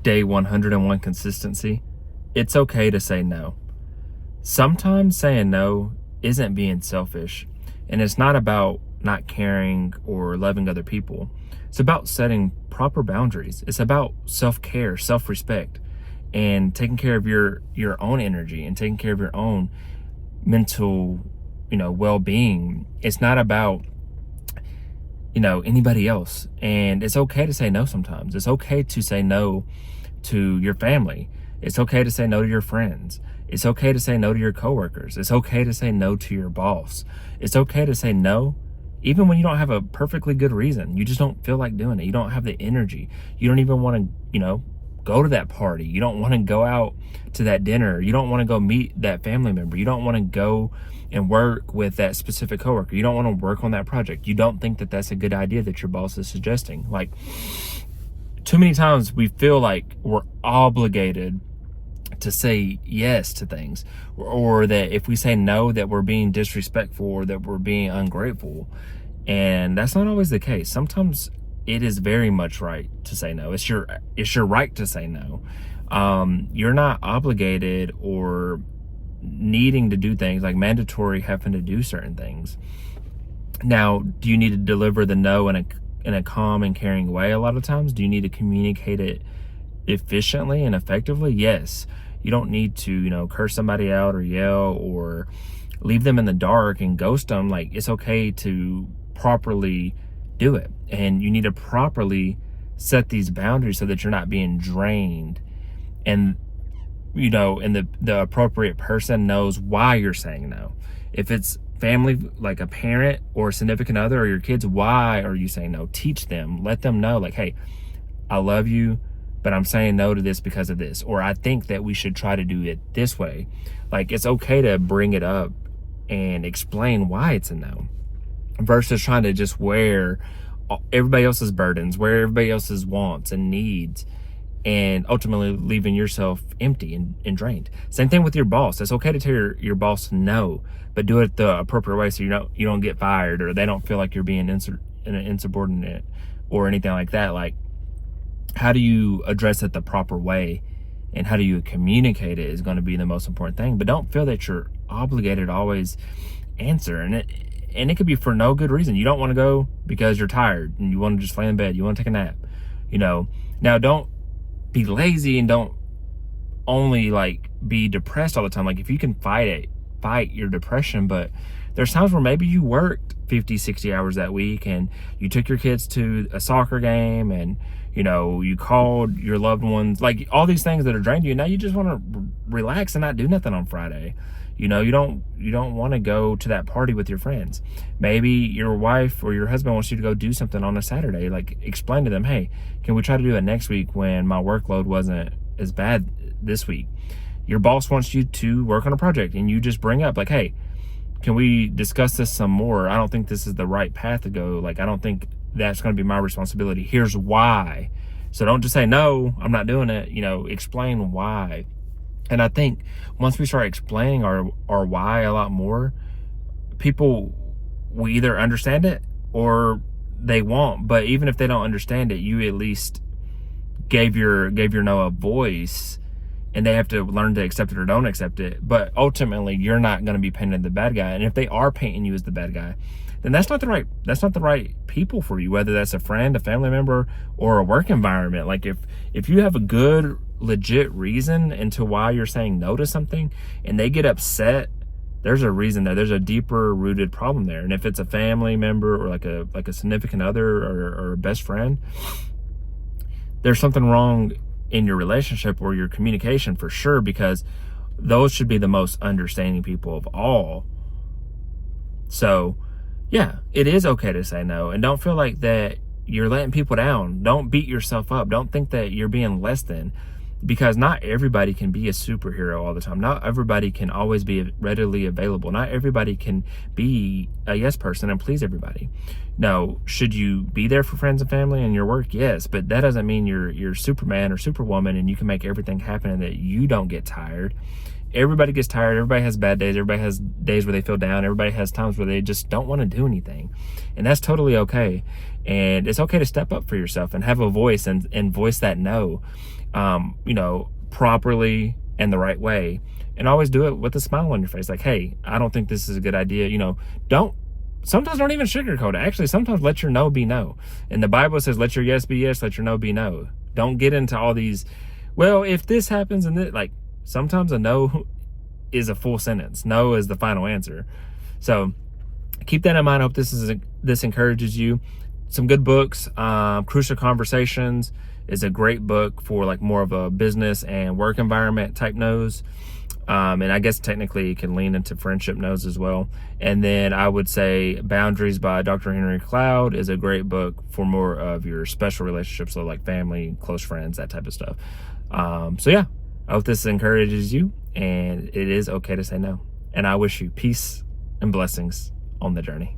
day 101 consistency, it's okay to say no. Sometimes saying no isn't being selfish, and it's not about not caring or loving other people. It's about setting proper boundaries. It's about self-care, self-respect, and taking care of your own energy and taking care of your own mental, well-being. It's not about anybody else. And it's okay to say no sometimes. It's okay to say no to your family. It's okay to say no to your friends. It's okay to say no to your coworkers. It's okay to say no to your boss. It's okay to say no even when you don't have a perfectly good reason. You just don't feel like doing it. You don't have the energy. You don't even want to, go to that party. You don't want to go out to that dinner. You don't want to go meet that family member. You don't want to go and work with that specific coworker. You don't want to work on that project. You don't think that that's a good idea that your boss is suggesting. Like, too many times we feel like we're obligated to say yes to things, or that if we say no, that we're being disrespectful or that we're being ungrateful. And that's not always the case. Sometimes it is very much right to say no. It's your right to say no. You're not obligated or needing to do things, like mandatory having to do certain things. Now, do you need to deliver the no in a calm and caring way a lot of times? Do you need to communicate it efficiently and effectively? Yes. You don't need to, curse somebody out or yell or leave them in the dark and ghost them. Like, it's okay to properly do it. And you need to properly set these boundaries so that you're not being drained. And, and the appropriate person knows why you're saying no. If it's family, like a parent or a significant other or your kids, why are you saying no? Teach them, let them know, like, hey, I love you, but I'm saying no to this because of this. Or I think that we should try to do it this way. Like, it's okay to bring it up and explain why it's a no, versus trying to just wear everybody else's burdens, wear everybody else's wants and needs, and ultimately leaving yourself empty and drained. Same thing with your boss. It's okay to tell your boss no, but do it the appropriate way so you don't get fired, or they don't feel like you're being insubordinate or anything like that. Like, how do you address it the proper way, and how do you communicate it is going to be the most important thing. But don't feel that you're obligated to always answer. And it could be for no good reason. You don't want to go because you're tired and you want to just lay in bed. You want to take a nap. Now don't be lazy and don't only like be depressed all the time. Like, if you can fight your depression, but there's times where maybe you worked 50, 60 hours that week and you took your kids to a soccer game and, you called your loved ones, like all these things that are draining you. Now you just want to relax and not do nothing on Friday. You don't want to go to that party with your friends. Maybe your wife or your husband wants you to go do something on a Saturday. Like, explain to them, hey, can we try to do it next week when my workload wasn't as bad this week? Your boss wants you to work on a project and you just bring up, like, hey, can we discuss this some more? I don't think this is the right path to go. Like, I don't think that's going to be my responsibility. Here's why. So don't just say, no, I'm not doing it. Explain why. And I think once we start explaining our why a lot more, people will either understand it or they won't. But even if they don't understand it, you at least gave your no a voice, and they have to learn to accept it or don't accept it. But ultimately, you're not going to be painted the bad guy. And if they are painting you as the bad guy, then that's not the right people for you, whether that's a friend, a family member, or a work environment. Like, if you have a good, legit reason into why you're saying no to something and they get upset, there's a reason there. There's a deeper rooted problem there. And if it's a family member or like a significant other or a best friend, there's something wrong in your relationship or your communication for sure, because those should be the most understanding people of all. So yeah, it is okay to say no, and don't feel like that you're letting people down. Don't beat yourself up. Don't think that you're being less than, because not everybody can be a superhero all the time. Not everybody can always be readily available. Not everybody can be a yes person and please everybody. Now, should you be there for friends and family and your work? Yes, but that doesn't mean you're Superman or Superwoman and you can make everything happen and that you don't get tired. Everybody gets tired. Everybody has bad days. Everybody has days where they feel down. Everybody has times where they just don't want to do anything. And that's totally okay. And it's okay to step up for yourself and have a voice and voice that no. properly and the right way. And always do it with a smile on your face. Like, hey, I don't think this is a good idea. Sometimes don't even sugarcoat it. Actually, sometimes let your no be no. And the Bible says, let your yes be yes, let your no be no. Don't get into all these, well, if this happens and this, like, sometimes a no is a full sentence. No is the final answer. So keep that in mind. I hope this encourages you. Some good books. Crucial Conversations is a great book for like more of a business and work environment type no's. And I guess technically it can lean into friendship no's as well. And then I would say Boundaries by Dr. Henry Cloud is a great book for more of your special relationships, so like family, close friends, that type of stuff. So yeah, I hope this encourages you, and it is okay to say no. And I wish you peace and blessings on the journey.